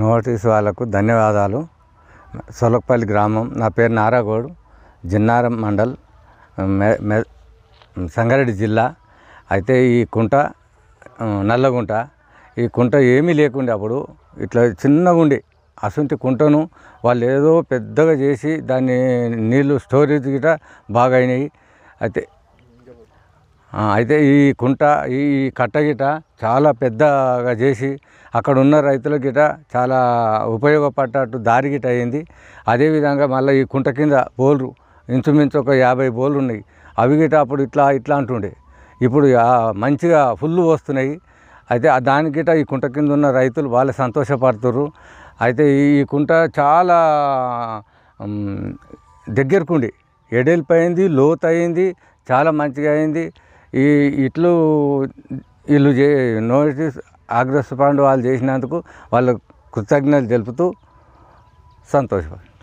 Notice వాళ్ళకు ధన్యవాదాలు. సొలకపల్లి గ్రామం. నా పేరు నారాగౌడ్. జిన్నారం మండల్, సంగారెడ్డి జిల్లా. అయితే ఈ కుంట నల్లగుంట. ఈ కుంట ఏమీ లేకుండే అప్పుడు, ఇట్లా చిన్నగా ఉండి అసంటి కుంటను వాళ్ళు ఏదో పెద్దగా చేసి దాన్ని నీళ్ళు స్టోరేజ్ గిట బాగా అయినాయి. అయితే ఈ కుంట ఈ కట్ట గిట చాలా పెద్దగా చేసి అక్కడ ఉన్న రైతుల గిట చాలా ఉపయోగపడ్డట్టు దారి గిట అయింది. అదేవిధంగా మళ్ళీ ఈ కుంట కింద బోర్లు ఇంచుమించు ఒక 50 బోర్లు ఉన్నాయి. అవి గిట అప్పుడు ఇట్లా అంటుండే, ఇప్పుడు మంచిగా ఫుల్ వస్తున్నాయి. అయితే దాని గిట ఈ కుంట కింద ఉన్న రైతులు వాళ్ళు సంతోషపడుతుర్రు. అయితే ఈ కుంట చాలా దగ్గరకుండి ఎడల్పోయింది, లోతు అయింది, చాలా మంచిగా అయింది. వీళ్ళు నోటీస్ అగ్రస్ ఫండ్ వాళ్ళు చేసినందుకు వాళ్ళ కృతజ్ఞతలు తెలుపుతూ సంతోషపడు.